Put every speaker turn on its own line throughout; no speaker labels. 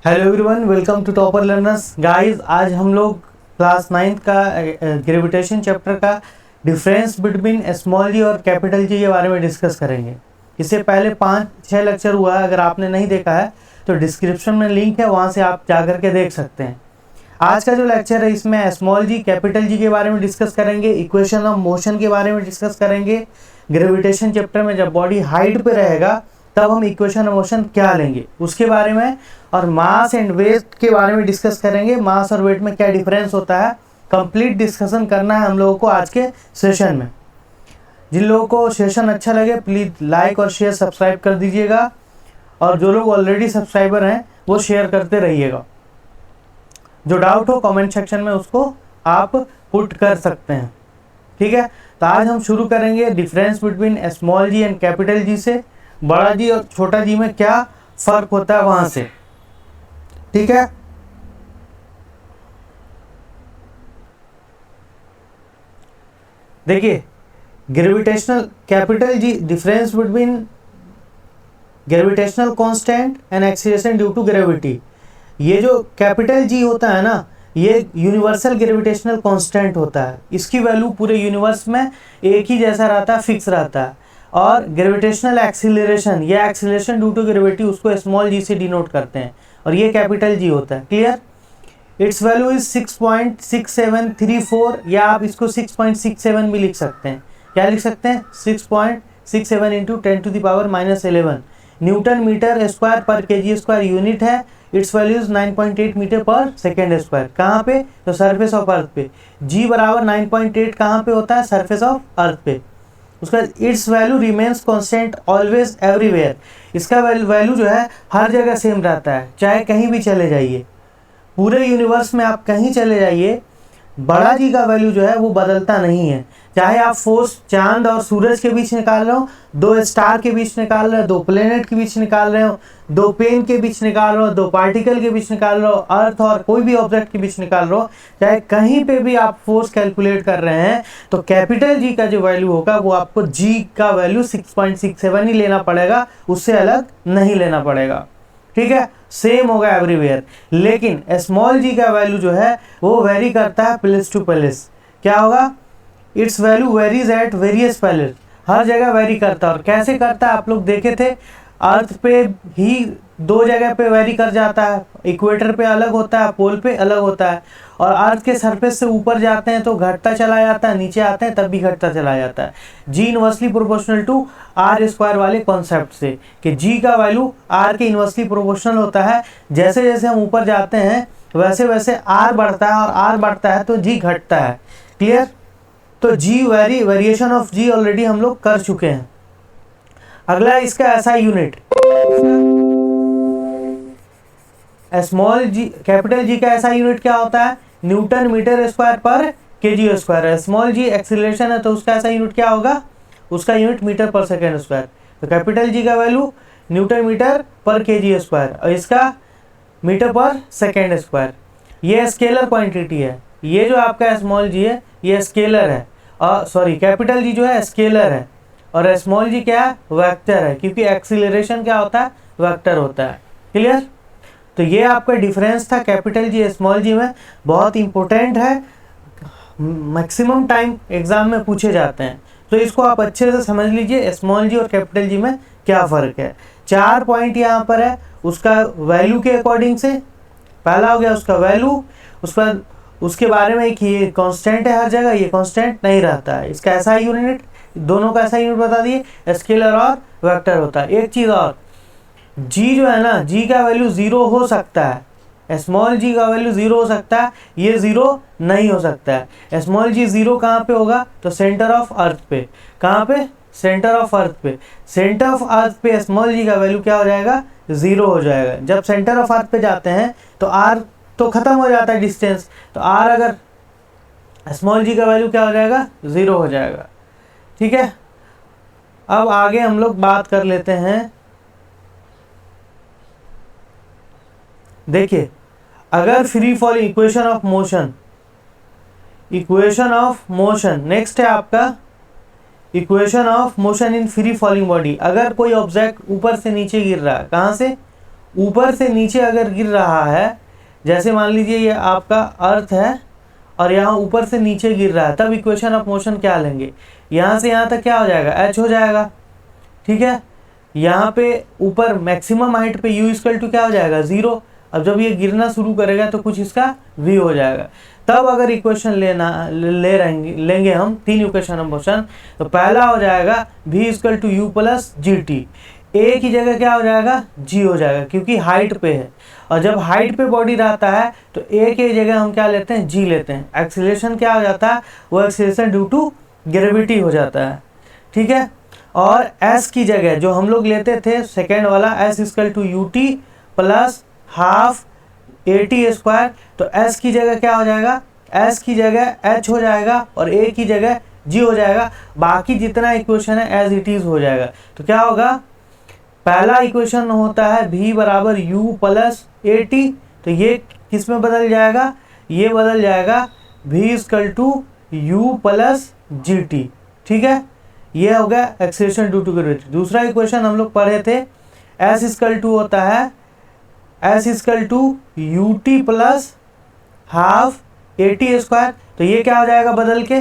Hello everyone, welcome to Topper Learners. Guys, आज हम लोग क्लास 9 का ग्रेविटेशन चैप्टर का डिफरेंस बिटवीन स्मॉल जी और कैपिटल जी के बारे में डिस्कस करेंगे। इससे पहले 5-6 लेक्चर हुआ है, अगर आपने नहीं देखा है तो डिस्क्रिप्शन में लिंक है, वहाँ से आप जा कर के देख सकते हैं। आज का जो लेक्चर है इसमें स्मॉल जी कैपिटल जी के बारे में डिस्कस करेंगे, इक्वेशन ऑफ मोशन के बारे में डिस्कस करेंगे। ग्रेविटेशन चैप्टर में जब बॉडी हाइट पे रहेगा तब हम इक्वेशन ऑफ मोशन क्या लेंगे उसके बारे में, और मास एंड वेट के बारे में डिस्कस करेंगे। मास और वेट में क्या डिफरेंस होता है, कंप्लीट डिस्कशन करना है हम लोगों को आज के सेशन में। जिन लोगों को सेशन अच्छा लगे प्लीज़ लाइक और शेयर सब्सक्राइब कर दीजिएगा, और जो लोग ऑलरेडी सब्सक्राइबर हैं वो शेयर करते रहिएगा। जो डाउट हो कमेंट सेक्शन में उसको आप पुट कर सकते हैं, ठीक है। तो आज हम शुरू करेंगे difference between small g and capital G से। बड़ा जी और छोटा जी में क्या फर्क होता है वहां से, ठीक है। देखिए, gravitational capital G difference between gravitational constant and acceleration due to gravity. ये जो कैपिटल जी होता है ना, ये यूनिवर्सल ग्रेविटेशनल कांस्टेंट होता है। इसकी वैल्यू पूरे यूनिवर्स में एक ही जैसा रहता है, फिक्स रहता है। और ग्रेविटेशनल एक्सीलरेशन या एक्सीलरेशन ड्यू टू ग्रेविटी उसको स्मॉल जी से डिनोट करते हैं, और ये कैपिटल जी होता है। क्लियर? इट्स वैल्यू इज 6.6734, या आप इसको 6.67 भी लिख सकते हैं। क्या लिख सकते हैं? 6.67 इंटू 10⁻⁻11 न्यूटन मीटर स्क्वायर पर केजी स्क्वायर यूनिट है। इट्स वैल्यू इज 9.8 मीटर पर सेकेंड स्क्वायर। कहाँ पे? तो सरफेस ऑफ अर्थ पे। जी बराबर 9.8 कहाँ पे होता है? सरफेस ऑफ अर्थ पे। उसका it's value remains constant always everywhere. इसका वैल्यू जो है हर जगह सेम रहता है, चाहे कहीं भी चले जाइए, पूरे यूनिवर्स में आप कहीं चले जाइए, बड़ा जी का वैल्यू जो है वो बदलता नहीं है। चाहे आप फोर्स चांद और सूरज के बीच निकाल रहे हो, दो स्टार के बीच निकाल रहे हो, दो प्लेनेट के बीच निकाल रहे हो, दो पेन के बीच निकाल रहे हो, दो पार्टिकल के बीच निकाल रहे हो, अर्थ और कोई भी ऑब्जेक्ट के बीच निकाल रहे हो, चाहे कहीं पे भी आप फोर्स कैलकुलेट कर रहे हैं, तो कैपिटल जी का जो वैल्यू होगा वो आपको जी का वैल्यू 6.67 ही लेना पड़ेगा, उससे अलग नहीं लेना पड़ेगा, ठीक है। सेम होगा एवरीवेयर। लेकिन स्मॉल जी का वैल्यू जो है वो वेरी करता है प्लेस टू प्लेस। क्या होगा? Its value varies at various place. हर जगह वेरी करता है। और कैसे करता है आप लोग देखे थे, अर्थ पे ही दो जगह पे वेरी कर जाता है। इक्वेटर पे अलग होता है, पोल पे अलग होता है, और अर्थ के सरफेस से ऊपर जाते हैं तो घटता चला जाता है, नीचे आते हैं तब भी घटता चला जाता है। G inversely proportional to R square वाले कॉन्सेप्ट से, कि जी का वैल्यू आर के इनवर्सली प्रोपोर्शनल होता है। जैसे जैसे हम ऊपर जाते हैं वैसे वैसे आर बढ़ता है, और आर बढ़ता है तो जी घटता है। क्लियर? तो जी वेरिएशन ऑफ जी ऑलरेडी हम लोग कर चुके हैं। अगला इसका ऐसा unit, small G capital G का ऐसा यूनिट क्या होता है? न्यूटन मीटर स्क्वायर पर केजी स्क्वायर। स्मॉल जी एक्सीलरेशन है तो उसका ऐसा यूनिट क्या होगा? उसका यूनिट मीटर पर सेकेंड स्क्वायर। तो कैपिटल जी का वैल्यू न्यूटन मीटर पर केजी स्क्वायर, और इसका मीटर पर सेकेंड स्क्वायर। ये स्केलर क्वांटिटी है। ये जो आपका स्मॉल जी है ये स्केलर है, और सॉरी कैपिटल जी जो है स्केलर है, और स्मॉल जी क्या है? वेक्टर है, क्योंकि एक्सीलरेशन क्या होता है? वेक्टर होता है। क्लियर? तो ये आपका डिफरेंस था कैपिटल जी स्मॉल जी में। बहुत इंपॉर्टेंट है, मैक्सिमम टाइम एग्जाम में पूछे जाते हैं, तो इसको आप अच्छे से समझ लीजिए स्मॉल जी और कैपिटल जी में क्या फ़र्क है। 4 पॉइंट यहाँ पर है उसका वैल्यू के अकॉर्डिंग से। पहला हो गया उसका वैल्यू, उस पर उसके बारे में कि ये कांस्टेंट है हर जगह, ये कांस्टेंट नहीं रहता है। इसका ऐसा यूनिट, दोनों का ऐसा यूनिट बता दिए, स्केलर और वेक्टर होता है। एक चीज़ और, जी जो है ना, जी का वैल्यू 0 हो सकता है। स्मॉल जी का वैल्यू 0 हो सकता है, ये 0 नहीं हो सकता है। स्मॉल जी 0 कहाँ पे होगा? तो सेंटर ऑफ अर्थ पे। कहाँ पे? सेंटर ऑफ अर्थ पे। सेंटर ऑफ अर्थ पे स्मॉल जी का वैल्यू क्या हो जाएगा? 0 हो जाएगा। जब सेंटर ऑफ अर्थ पे जाते हैं तो आर तो खत्म हो जाता है डिस्टेंस, तो आर अगर स्मॉल जी का वैल्यू क्या हो जाएगा? 0 हो जाएगा, ठीक है। अब आगे हम लोग बात कर लेते हैं। देखिए, अगर free falling equation of motion next है आपका equation of motion in free falling body. अगर कोई ऑब्जेक्ट ऊपर से नीचे गिर रहा है, कहाँ से? ऊपर से नीचे अगर गिर रहा है, जैसे मान लीजिए ये आपका अर्थ है और यहाँ ऊपर से नीचे गिर रहा है, तब इक्वेशन ऑफ मोशन क्या लेंगे, यहाँ से यहाँ तक क्या हो जाएगा, h हो जाएगा। ठीक है, यहाँ पे ऊपर मैक्सिमम हाइट पे u इक्वल टू क्या हो जाएगा, 0। अब जब ये गिरना शुरू करेगा तो कुछ इसका v हो जाएगा। तब अगर इक्वेशन लेंगे हम 3 इक्वेशन ऑफ मोशन, तो पहला हो जाएगा v equal to u plus g t. A की जगह क्या हो जाएगा, जी हो जाएगा, क्योंकि हाइट पे है, और जब हाइट पे बॉडी रहता है तो ए की जगह हम क्या लेते हैं, जी लेते हैं। एक्सीलरेशन क्या हो जाता है, वो एक्सीलरेशन ड्यू टू ग्रेविटी हो जाता है। ठीक है, और एस की जगह जो हम लोग लेते थे सेकेंड वाला, s equal to u t plus half a t square, तो एस की जगह क्या हो जाएगा, एस की जगह एच हो जाएगा और ए की जगह जी हो जाएगा। बाकी जितना इक्वेशन है एज इट इज हो जाएगा। तो क्या होगा, पहला इक्वेशन होता है v बराबर u प्लस ए टी, तो ये किस में बदल जाएगा, ये बदल जाएगा v equal to u plus g t. ठीक है, ये हो गया एक्सीलरेशन ड्यू टू ग्रेविटी। दूसरा इक्वेशन हम लोग पढ़े थे, s इक्वल टू होता है s equal to u t plus half a t square, तो ये क्या हो जाएगा बदल के,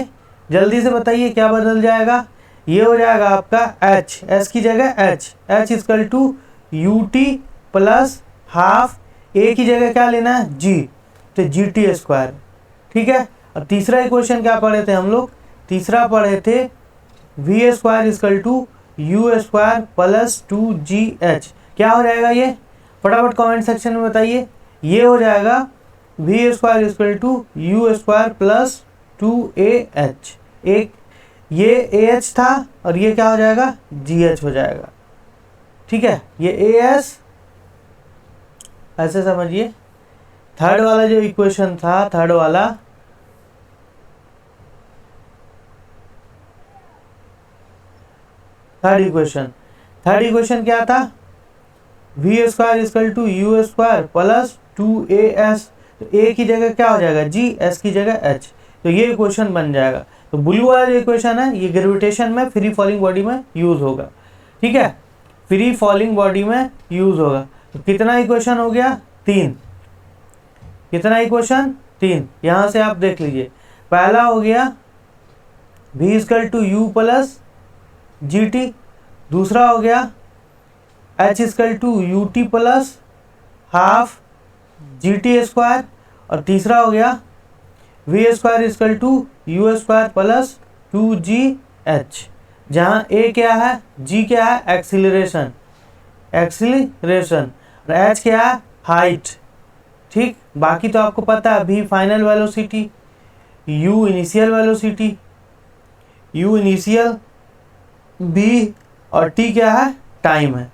जल्दी से बताइए क्या बदल जाएगा, ये हो जाएगा आपका h, s की जगह h equal to u t plus half a की जगह क्या लेना है, g, तो जी टी स्क्वायर। ठीक है, और तीसरा इक्वेशन क्या पढ़े थे हम लोग, तीसरा पढ़े थे v square equal to u square plus 2gh। क्या हो जाएगा ये, फटाफट कमेंट सेक्शन में बताइए। ये हो जाएगा v square equal to u square plus 2ah। एक ये ah था और ये क्या हो जाएगा, gh हो जाएगा। ठीक है, ये as ऐसे समझिए। थर्ड वाला जो इक्वेशन था, थर्ड वाला थर्ड इक्वेशन क्या था, v square equal to u square plus 2as, तो a की जगह क्या हो जाएगा, g, s की जगह h, तो ये इक्वेशन बन जाएगा। तो ब्लू वाला जो इक्वेशन है ये ग्रेविटेशन में फ्री फॉलिंग बॉडी में यूज होगा। ठीक है, फ्री फॉलिंग बॉडी में यूज होगा। तो कितना इक्वेशन हो गया, 3। कितना इक्वेशन, 3। यहाँ से आप देख लीजिए, पहला हो गया v equal to u plus g t, दूसरा हो गया h equal to u t plus half g t square, और तीसरा हो गया v square equal to u square plus 2gh, जहाँ a क्या है, g क्या है, एक्सीलरेशन, और h क्या है, हाइट। ठीक, बाकी तो आपको पता है, v final velocity, u initial velocity, u initial, b और t क्या है, टाइम है।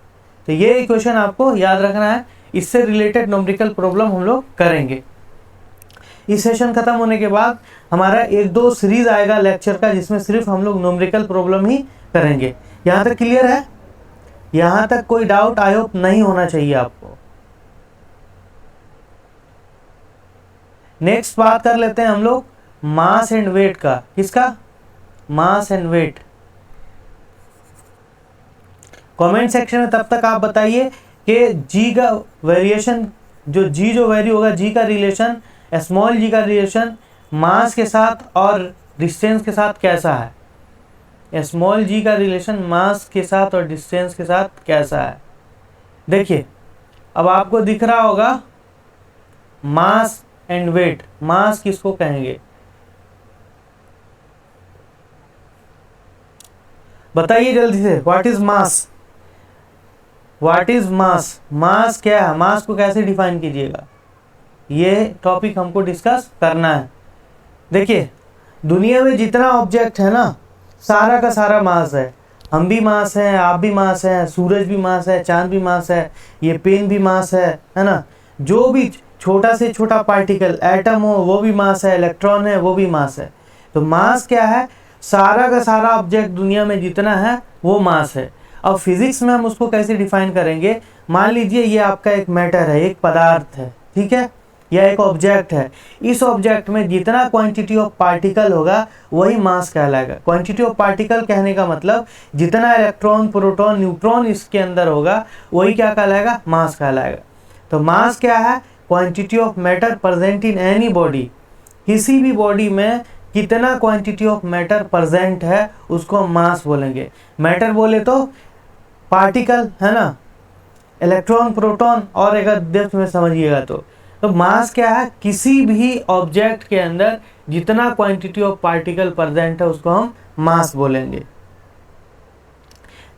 तो ये इक्वेशन आपको याद रखना है, इससे रिलेटेड न्यूमेरिकल प्रॉब्लम हम लोग करेंगे। इस सेशन खत्म होने के बाद हमारा 1-2 सीरीज आएगा लेक्चर का, जिसमें सिर्फ हम लोग न्यूमेरिकल प्रॉब्लम ही करेंगे। यहाँ तक क्लियर है, यहाँ तक कोई डाउट आई होप नहीं होना चाहिए आपको। नेक्स्ट बात कर लेते हैं हम लोग मास एंड वेट का। किसका, mass and weight. Comment section में तब तक आप बताइए कि g का वेरिएशन, जो वैरी होगा, g का रिलेशन, स्मॉल g का रिलेशन मास के साथ और डिस्टेंस के साथ कैसा है। स्मॉल g का रिलेशन मास के साथ और डिस्टेंस के साथ कैसा है। देखिए, अब आपको दिख रहा होगा मास एंड वेट। मास किसको कहेंगे, बताइए जल्दी से। What is mass, what is mass, mass क्या है, मास को कैसे डिफाइन कीजिएगा, ये टॉपिक हमको डिस्कस करना है। देखिए, दुनिया में जितना ऑब्जेक्ट है ना, सारा का सारा मास है। हम भी मास हैं, आप भी मास हैं, सूरज भी मास है, चांद भी मास है, ये पेन भी मास है ना। जो भी छोटा से छोटा पार्टिकल, एटम हो वो भी मास है, इलेक्ट्रॉन है वो भी मास है। तो मास क्या है, सारा का सारा ऑब्जेक्ट दुनिया में जितना है वो मास है। अब फिजिक्स में हम उसको कैसे डिफाइन करेंगे, मान लीजिए ये आपका एक मैटर है, एक पदार्थ है, ठीक है, या एक ऑब्जेक्ट है। इस ऑब्जेक्ट में जितना क्वांटिटी ऑफ पार्टिकल होगा वही मास कहलाएगा। क्वांटिटी ऑफ पार्टिकल कहने का मतलब जितना इलेक्ट्रॉन, प्रोटॉन, न्यूट्रॉन इसके अंदर होगा वही क्या कहलाएगा, मास कहलाएगा। तो मास क्या है? Quantity of matter present in any body. किसी भी बॉडी में कितना क्वांटिटी ऑफ मैटर प्रेजेंट है उसको हम मास बोलेंगे। मैटर बोले तो पार्टिकल है ना, इलेक्ट्रॉन, प्रोटॉन, और अगर डेप्थ में समझिएगा तो मास क्या है? किसी भी ऑब्जेक्ट के अंदर जितना क्वांटिटी ऑफ पार्टिकल प्रेजेंट है उसको हम मास बोलेंगे।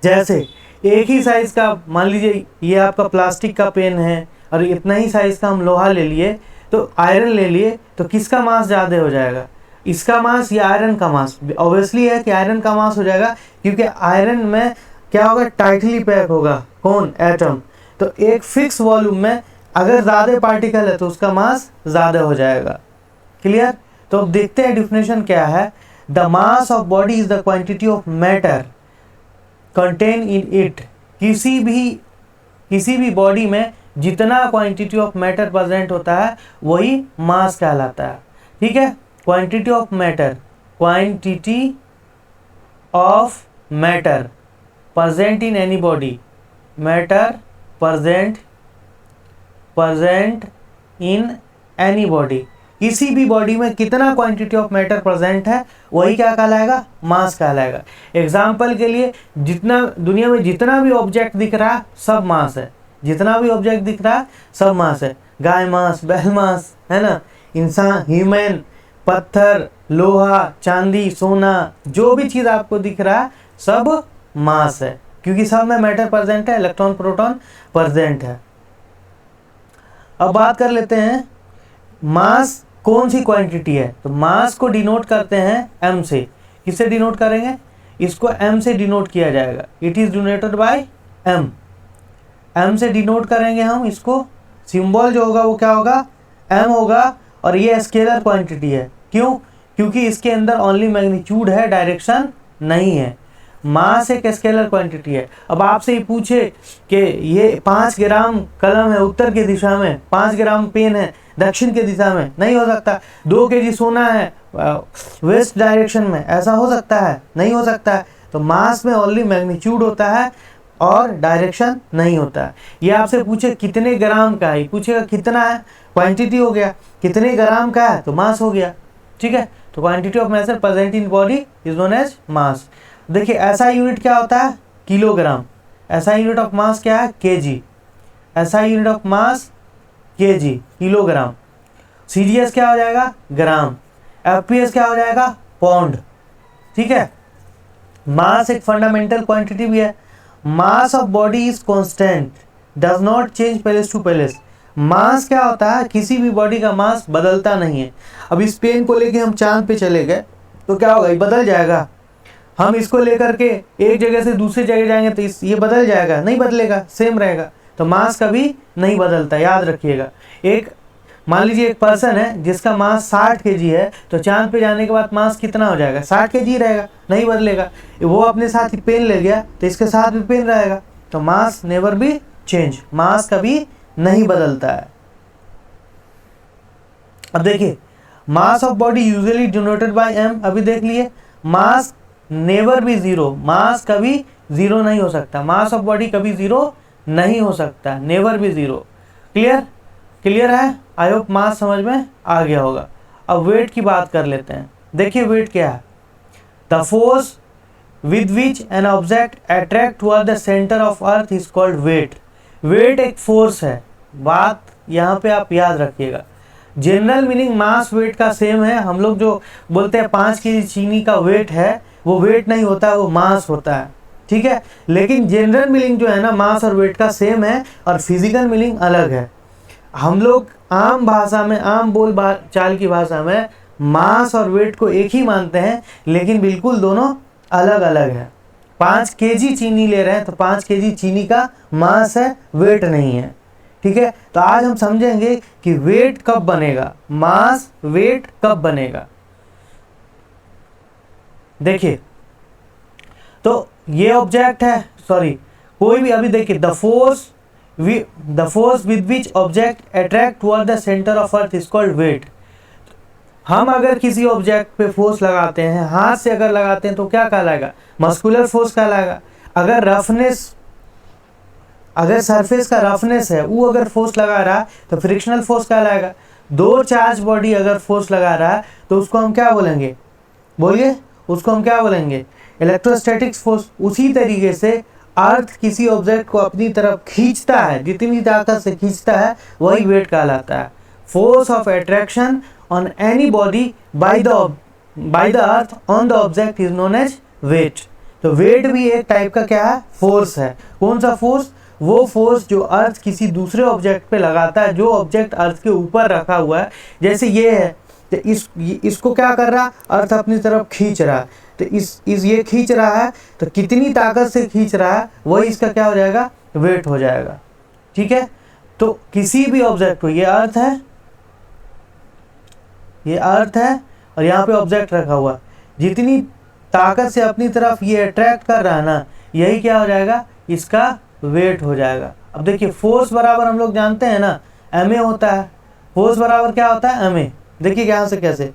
जैसे एक ही साइज का, मान लीजिए ये आपका प्लास्टिक का पेन है और इतना ही साइज का हम लोहा ले लिए, तो आयरन ले लिए, तो किसका मास ज़्यादा हो जाएगा? इसका मास या आयरन का मास? ऑब्वियसली है कि आयरन का मास हो जाएगा, क्योंकि आयरन में क्या होगा? टाइटली पैक होगा। कौन? एटम। तो एक फिक्स वॉल्यूम में अगर ज़्यादा पार्टिकल है तो उसका मास ज़्यादा हो जाएगा। क्लियर? तो अब देखते हैं डिफिनेशन क्या है। The mass of body is the quantity of matter contain in it. किसी भी बॉडी में जितना क्वांटिटी ऑफ मैटर प्रेजेंट होता है वही मास कहलाता है। ठीक है? Quantity of matter, quantity of matter present in any body, matter present in any body, किसी भी बॉडी में कितना क्वांटिटी ऑफ मैटर प्रेजेंट है वही क्या कहलाएगा? मास कहलाएगा। एग्जाम्पल के लिए, जितना दुनिया में जितना भी ऑब्जेक्ट दिख रहा है सब मास है। जितना भी ऑब्जेक्ट दिख रहा है सब मास है। गाय मास, बैल मास, है ना, इंसान, ह्यूमन, पत्थर, लोहा, चांदी, सोना, जो भी चीज़ आपको दिख रहा है सब मास है, क्योंकि सब में मैटर प्रेजेंट है, इलेक्ट्रॉन, प्रोटॉन प्रेजेंट है। अब बात कर लेते हैं मास कौन सी क्वांटिटी है। तो मास को डिनोट करते हैं m से। किससे डिनोट करेंगे? इसको m से डिनोट किया जाएगा। It is denoted by m। m से डिनोट करेंगे हम इसको। सिंबल जो होगा वो क्या होगा? m होगा। और ये स्केलर क्वांटिटी है। क्यों? क्योंकि इसके अंदर ओनली मैग्नीट्यूड है, डायरेक्शन नहीं है। मास एक स्केलर क्वांटिटी है। अब आपसे ये पूछे कि ये 5 ग्राम कलम है उत्तर की दिशा में, 5 ग्राम पेन है दक्षिण की दिशा में, नहीं हो सकता। 2 kg सोना है वेस्ट डायरेक्शन में, ऐसा हो सकता है? नहीं हो सकता है। तो मास में ओनली मैग्नीट्यूड होता है और डायरेक्शन नहीं होता है। ये आपसे पूछे कितने ग्राम का है, पूछेगा कितना है, क्वांटिटी हो गया। कितने ग्राम का है तो मास हो गया। ठीक है? तो quantity of matter present in body is known as mass. देखिए ऐसा यूनिट क्या होता है? किलोग्राम। ऐसा यूनिट ऑफ मास क्या है? केजी। ऐसा unit of mass KG, kilogram. CGS क्या हो जाएगा? ग्राम। एफपीएस क्या हो जाएगा? पाउंड। ठीक है? मास एक फंडामेंटल क्वांटिटी भी है। Mass of body is constant, does not change place to place. Mass क्या होता है? किसी भी बॉडी का मास बदलता नहीं है। अब इस पेन को लेके हम चांद पे चले गए तो क्या होगा? ये बदल जाएगा। हम इसको लेकर के एक जगह से दूसरी जगह जाएंगे तो ये बदल जाएगा? नहीं बदलेगा, सेम रहेगा। तो मास कभी नहीं बदलता, याद रखिएगा। एक मान लीजिए एक पर्सन है जिसका मास 60 kg है, तो चांद पे जाने के बाद मास कितना हो जाएगा? 60 kg रहेगा, नहीं बदलेगा। वो अपने साथ ही पेन ले गया तो इसके साथ भी पेन रहेगा। तो mass never be change, mass कभी नहीं बदलता है। अब देखिए mass of body usually denoted by m। अभी देख लिए, mass never be zero, mass कभी जीरो नहीं हो सकता। मास ऑफ बॉडी कभी जीरो नहीं हो सकता, never be zero. Clear? Clear है? आई होप मास समझ में आ गया होगा। अब वेट की बात कर लेते हैं। देखिए वेट क्या है? The force with which an object attract toward the centre of earth is called weight. Weight एक फोर्स है। बात यहाँ पे आप याद रखिएगा। जनरल मीनिंग मास वेट का सेम है। हम लोग जो बोलते हैं 5 kg चीनी का वेट है, वो वेट नहीं होता, वो मास होता है। ठीक है? लेकिन जनरल मीनिंग जो है ना मास और वेट का सेम है और फिजिकल मीनिंग अलग है। हम लोग आम भाषा में, आम बोल चाल की भाषा में मास और वेट को एक ही मानते हैं, लेकिन बिल्कुल दोनों अलग अलग है। 5 kg चीनी ले रहे हैं तो 5 kg चीनी का मास है, वेट नहीं है। ठीक है? तो आज हम समझेंगे कि वेट कब बनेगा, मास वेट कब बनेगा। देखिए तो ये ऑब्जेक्ट है, सॉरी कोई भी, अभी देखिए the force with which object attract toward the centre of earth is called weight. हम अगर किसी ऑब्जेक्ट पे फोर्स लगाते हैं, हाथ से अगर लगाते हैं तो क्या कहलाएगा? मस्कुलर फोर्स कहलाएगा। अगर रफनेस अगर सरफेस का रफनेस है वो अगर फोर्स लगा रहा है तो फ्रिक्शनल फोर्स कहलाएगा। दो चार्ज बॉडी अगर फोर्स लगा रहा है तो उसको हम क्या बोलेंगे, बोलिए, उसको हम क्या बोलेंगे, इलेक्ट्रोस्टैटिक फोर्स। उसी तरीके से अर्थ किसी ऑब्जेक्ट को अपनी तरफ खींचता है, जितनी ताकत से खींचता है वही वेट कहलाता है। Force of attraction on any body by the earth on the object is known as weight. तो वेट भी एक टाइप का क्या है, फोर्स है। कौन सा फोर्स, वो फोर्स जो अर्थ किसी दूसरे ऑब्जेक्ट पे लगाता है, जो ऑब्जेक्ट अर्थ के ऊपर रखा हुआ है। जैसे ये है तो इसको क्या कर रहा, अर्थ अपनी तरफ खींच रहा है, तो इस ये खींच रहा है, तो कितनी ताकत से खींच रहा है वही इसका क्या हो जाएगा, वेट हो जाएगा। ठीक है, तो किसी भी ऑब्जेक्ट को, ये अर्थ है, ये अर्थ है और यहाँ पे ऑब्जेक्ट रखा हुआ, जितनी ताकत से अपनी तरफ ये अट्रैक्ट कर रहा है ना, यही क्या हो जाएगा, इसका वेट हो जाएगा। अब देखिए फोर्स बराबर हम लोग जानते हैं ना, ma होता है। फोर्स बराबर क्या होता है, ma। देखिए यहाँ से कैसे,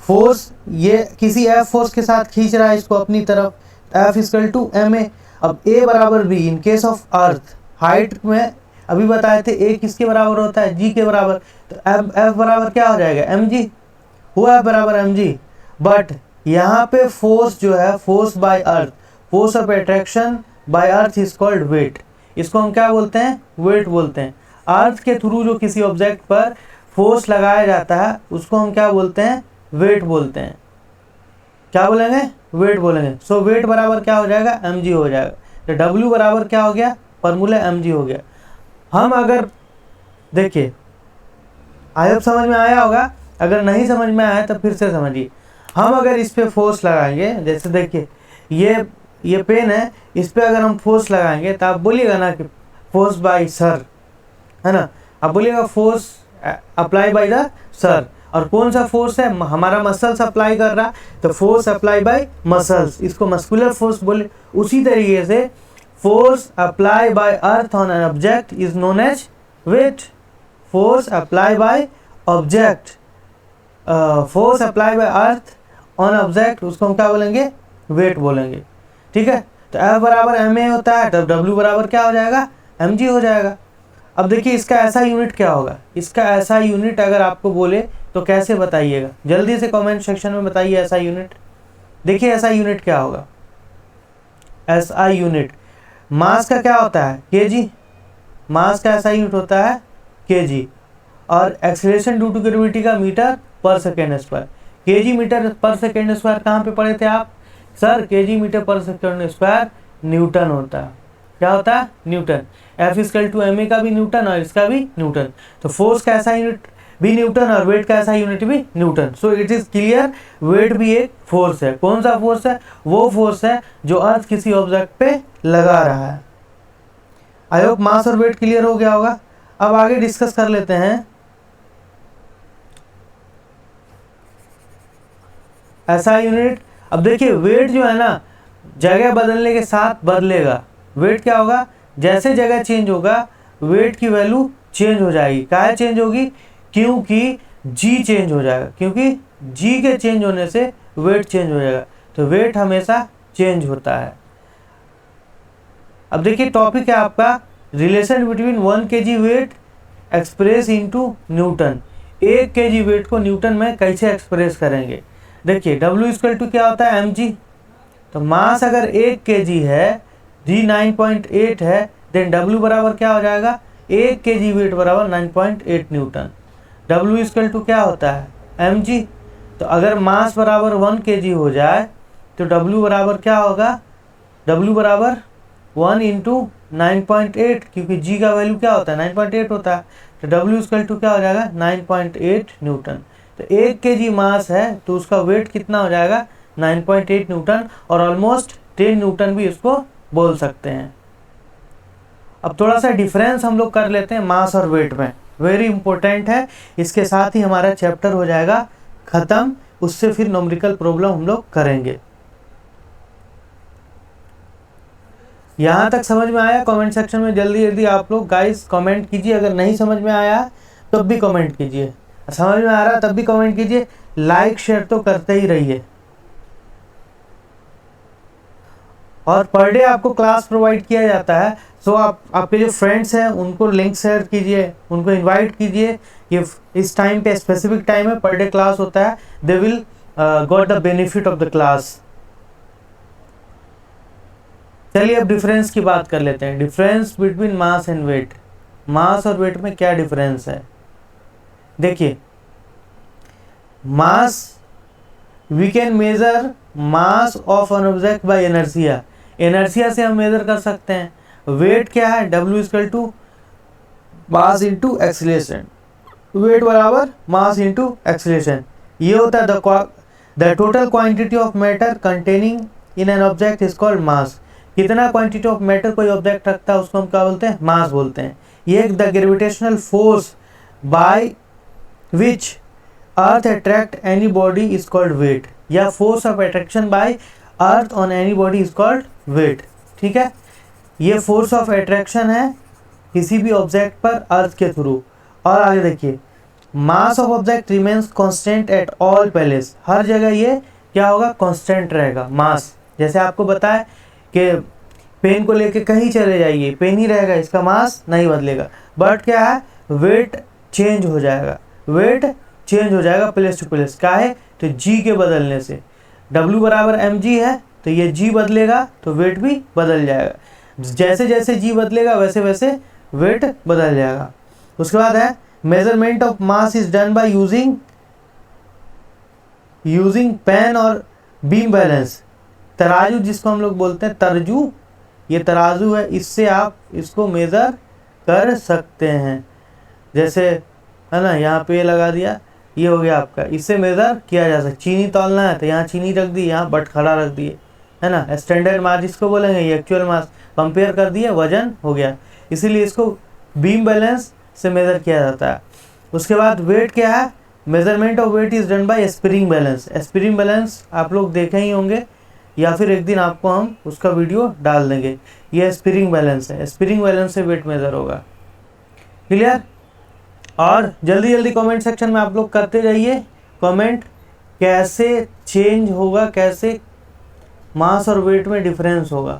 फोर्स ये किसी F फोर्स के साथ खींच रहा है इसको अपनी तरफ, F इक्वल टू ma। अब A बराबर B in case of earth, height में अभी बताए थे A किसके बराबर होता है, G के बराबर, तो F बराबर क्या हो जाएगा, mg, हुआ F बराबर mg। बट यहाँ पे फोर्स जो है, force by earth, force of attraction by earth is called weight. इसको हम क्या बोलते हैं, वेट बोलते हैं। अर्थ के थ्रू जो किसी ऑब्जेक्ट पर फोर्स लगाया जाता है उसको हम क्या बोलते हैं, वेट बोलते हैं। क्या बोलेंगे, वेट बोलेंगे। सो वेट बराबर क्या हो जाएगा, mg हो जाएगा। तो W बराबर क्या हो गया, फॉर्मूला mg हो गया। हम अगर देखिए, आई होप समझ में आया होगा, अगर नहीं समझ में आया तो फिर से समझिए। हम अगर इस पे फोर्स लगाएंगे, जैसे देखिए ये पेन है, इस पे अगर हम फोर्स लगाएंगे तो आप बोलिएगा ना कि फोर्स बाय सर, है ना, आप बोलिएगा force apply by the sir. और कौन सा फोर्स है, हमारा मसल्स अप्लाई कर रहा, तो फोर्स अप्लाई बाय मसल्स, इसको मस्कुलर फोर्स बोले। उसी तरीके से force apply by earth on an object is known as weight. Force apply by object, force apply by earth on object, उसको हम क्या बोलेंगे, वेट बोलेंगे। ठीक है, तो F बराबर ma होता है, तब W बराबर क्या हो जाएगा, mg हो जाएगा। अब देखिए इसका ऐसा यूनिट क्या होगा, इसका ऐसा यूनिट अगर आपको बोले तो कैसे बताइएगा, जल्दी से कमेंट सेक्शन में बताइए ऐसा यूनिट। देखिए ऐसा यूनिट क्या होगा, ऐसा यूनिट मास का क्या होता है, kg, मास का ऐसा यूनिट होता है kg, और एक्सीलरेशन ड्यू टू ग्रेविटी का मीटर पर सेकेंड स्क्वायर। kg मीटर पर सेकेंड स्क्वायर कहाँ पे पढ़े थे आप, सर kg मीटर पर सेकेंड स्क्वायर न्यूटन होता है। क्या होता है, newton. F equal to ma का भी न्यूटन और इसका भी न्यूटन। तो फोर्स का ऐसा यूनिट भी न्यूटन और वेट का ऐसा यूनिट भी newton. So it is clear, weight भी एक फोर्स है। कौन सा फोर्स है, वो फोर्स है जो अर्थ किसी ऑब्जेक्ट पे लगा रहा है। आई होप मास और वेट क्लियर हो गया होगा। अब आगे डिस्कस कर लेते हैं ऐसा यूनिट। अब देखिए वेट जो है ना, जगह बदलने के साथ बदलेगा। वेट क्या होगा, जैसे जगह चेंज होगा वेट की वैल्यू चेंज हो जाएगी। काहे चेंज होगी, क्योंकि जी चेंज हो जाएगा, क्योंकि जी के चेंज होने से वेट चेंज हो जाएगा। तो वेट हमेशा चेंज होता है। अब देखिए टॉपिक है आपका relation between 1 kg weight express into newton. 1 kg weight को न्यूटन में कैसे एक्सप्रेस करेंगे। देखिए W इक्वल टू क्या होता है, mg। तो मास अगर 1 kg है, जी 9.8 है, देन W बराबर क्या हो जाएगा, 1 kg वेट बराबर 9.8 न्यूटन। W इक्वल टू क्या होता है, mg। तो अगर मास बराबर 1 kg हो जाए तो W बराबर क्या होगा, W बराबर 1 इंटू 9.8, क्योंकि G का वैल्यू क्या होता है, 9.8 होता है। तो W इक्वल टू क्या हो जाएगा, 9.8 न्यूटन। तो 1 kg मास है तो उसका वेट कितना हो जाएगा, 9.8 न्यूटन, और ऑलमोस्ट 10 न्यूटन भी इसको बोल सकते हैं। अब थोड़ा सा डिफरेंस हम लोग कर लेते हैं मास और वेट में, वेरी इंपॉर्टेंट है। इसके साथ ही हमारा चैप्टर हो जाएगा खत्म, उससे फिर न्यूमेरिकल प्रॉब्लम हम लोग करेंगे। यहाँ तक समझ में आया, कमेंट सेक्शन में जल्दी जल्दी आप लोग गाइस कमेंट कीजिए। अगर नहीं समझ में आया तब भी कमेंट कीजिए, समझ में आ रहा तब भी कमेंट कीजिए। लाइक शेयर तो करते ही रहिए। और पर डे आपको क्लास प्रोवाइड किया जाता है। सो आप आपके जो फ्रेंड्स हैं उनको लिंक शेयर कीजिए, उनको इनवाइट कीजिए कि इस टाइम पे स्पेसिफिक टाइम है, पर डे क्लास होता है, they will got the benefit of the class. चलिए अब डिफरेंस की बात कर लेते हैं। Difference between mass and weight. Mass और वेट में क्या डिफरेंस है? देखिए, mass, we can measure mass of an object by inertia. Inertia से हम मेजर कर सकते हैं। वेट क्या है? W equal to mass into acceleration. Weight बराबर मास इंटू एक्सीलरेशन। ये होता है the total quantity of matter containing in an object is called mass. कितना क्वांटिटी ऑफ मैटर कोई ऑब्जेक्ट रखता है उसको हम क्या बोलते हैं? मास बोलते हैं। ये the gravitational force by which earth attract any body is called weight, या force of attraction by earth on any body is called weight. ठीक है, ये फोर्स ऑफ अट्रैक्शन है किसी भी ऑब्जेक्ट पर अर्थ के थ्रू। और आगे देखिए, mass of object remains constant at all place. हर जगह ये क्या होगा? कांस्टेंट रहेगा मास। जैसे आपको बताया कि पेन को लेके कहीं चले जाइए, पेन ही रहेगा, इसका मास नहीं बदलेगा। बट क्या है? वेट चेंज हो जाएगा। वेट चेंज हो जाएगा प्लेस टू प्लेस। क्या है? तो जी के बदलने से। W बराबर mg है तो ये g बदलेगा तो वेट भी बदल जाएगा। जैसे जैसे g बदलेगा वैसे वैसे वेट बदल जाएगा। उसके बाद है measurement of mass is done by using pan और बीम बैलेंस। तराजू जिसको हम लोग बोलते हैं तरजू, ये तराजू है, इससे आप इसको मेज़र कर सकते हैं। जैसे है ना, यहाँ पे लगा दिया, ये हो गया आपका, इससे मेज़र किया जा सकता है। चीनी तौलना है तो यहाँ चीनी रख दी, यहाँ बट खड़ा रख दिए, है ना। स्टैंडर्ड मास जिसको बोलेंगे, ये एक्चुअल मास कंपेयर कर दिए, वजन हो गया। इसीलिए इसको बीम बैलेंस से मेज़र किया जाता है। उसके बाद वेट क्या है? Measurement of weight is done by spring balance. Spring balance आप लोग देखे ही होंगे, या फिर एक दिन आपको हम उसका वीडियो डाल देंगे। ये स्प्रिंग बैलेंस है, स्प्रिंग बैलेंस से वेट मेजर होगा। क्लियर? और जल्दी जल्दी कमेंट सेक्शन में आप लोग करते जाइए कमेंट, कैसे चेंज होगा, कैसे मास और वेट में डिफरेंस होगा।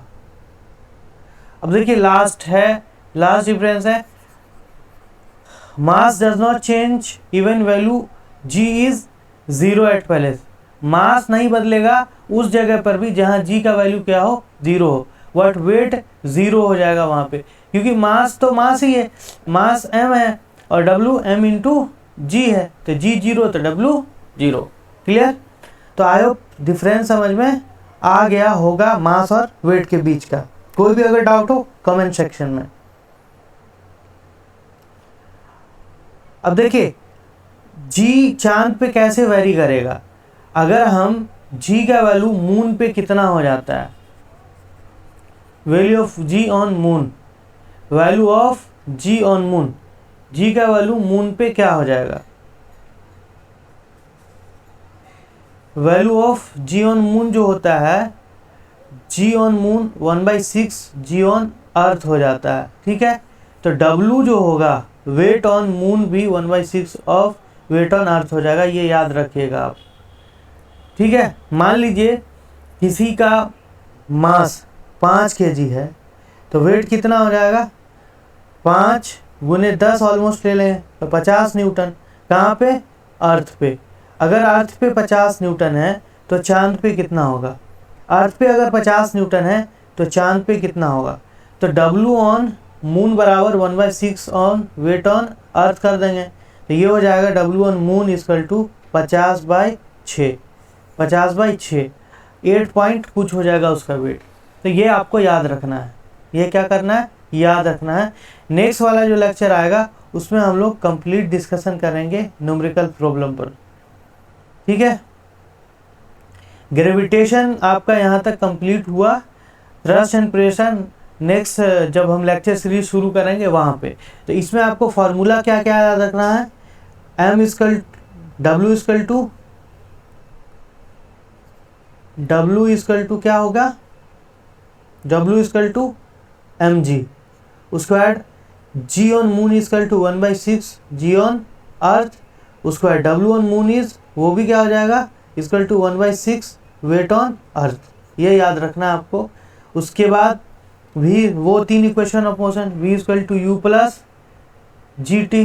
अब देखिए लास्ट डिफरेंस है, mass does not change even value g is 0 at place. Mass नहीं बदलेगा उस जगह पर भी जहां g का वैल्यू क्या हो? 0 हो। बट वेट 0 हो जाएगा वहां पे, क्योंकि मास तो मास ही है, मास m है और W m इंटू जी है, तो G 0 तो W 0। क्लियर? तो आई होप डिफरेंस समझ में आ गया होगा मास और वेट के बीच का। कोई भी अगर डाउट हो कमेंट सेक्शन में। अब देखिए G चांद पे कैसे वेरी करेगा। अगर हम G का वैल्यू मून पे कितना हो जाता है, value of G on moon, value of G on moon, G का वैल्यू मून पे क्या हो जाएगा? Value of G on moon जो होता है, G on moon 1/6 G on अर्थ हो जाता है। ठीक है, तो W जो होगा वेट ऑन मून भी 1/6 ऑफ वेट ऑन अर्थ हो जाएगा, ये याद रखिएगा आप। ठीक है, मान लीजिए किसी का मास 5 kg है तो वेट कितना हो जाएगा? 5 गुने 10 ऑलमोस्ट ले लें तो 50 न्यूटन। कहाँ पे? अर्थ पे। अगर अर्थ पे 50 न्यूटन है तो चांद पे कितना होगा? अर्थ पे अगर 50 न्यूटन है तो चांद पे कितना होगा? तो W ऑन मून बराबर 1/6 ऑन वेट ऑन अर्थ कर देंगे, तो ये हो जाएगा W on moon equal to 50/6, 50/6, 8 point कुछ हो जाएगा उसका वेट। तो ये आपको याद रखना है, ये क्या करना है? याद रखना है। नेक्स्ट वाला जो लेक्चर आएगा उसमें हम लोग कंप्लीट डिस्कशन करेंगे न्यूमेरिकल प्रॉब्लम पर। ठीक है, ग्रेविटेशन आपका यहाँ तक कंप्लीट हुआ। थ्रस्ट एंड प्रेशर नेक्स्ट जब हम लेक्चर सीरीज शुरू करेंगे वहाँ पे, तो इसमें आपको फार्मूला क्या क्या याद रखना है? W इक्वल टू क्या होगा? W equal to mg। उसके बाद G on moon equal to 1/6 G on earth. उसके बाद W ऑन मून इज, वो भी क्या हो जाएगा? Equal to 1/6 weight on earth. ये याद रखना है आपको। उसके बाद v, वो 3 equation of motion, v equal to u plus g t,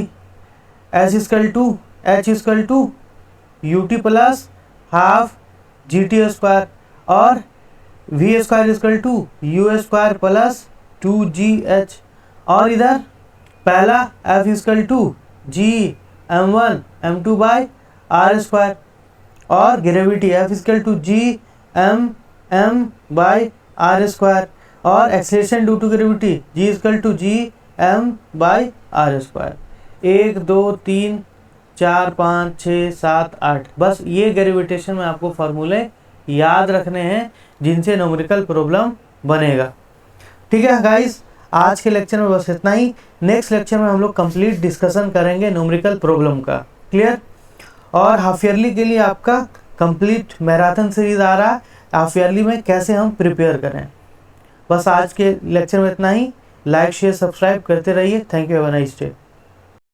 s equal to h equal to u t plus half g t square, और v square equal to u square plus 2gh, और इधर पहला f equal to g m1 m2 by r square, और gravity f equal to g m m by r square, और acceleration due to gravity g equal to g m by r square. 1 2 3 4 5 6 7 8, बस ये gravitation में आपको फार्मूले याद रखने हैं जिनसे न्यूमेरिकल प्रॉब्लम बनेगा। ठीक है गाइस, आज के लेक्चर में बस इतना ही। नेक्स्ट लेक्चर में हम लोग कंप्लीट डिस्कशन करेंगे न्यूमेरिकल प्रॉब्लम का। क्लियर? और हाफ ईयरली के लिए आपका कंप्लीट मैराथन सीरीज आ रहा है, हाफ ईयरली में कैसे हम प्रिपेयर करें। बस आज के लेक्चर में इतना ही। लाइक शेयर सब्सक्राइब करते रहिए। Thank you, have a nice day.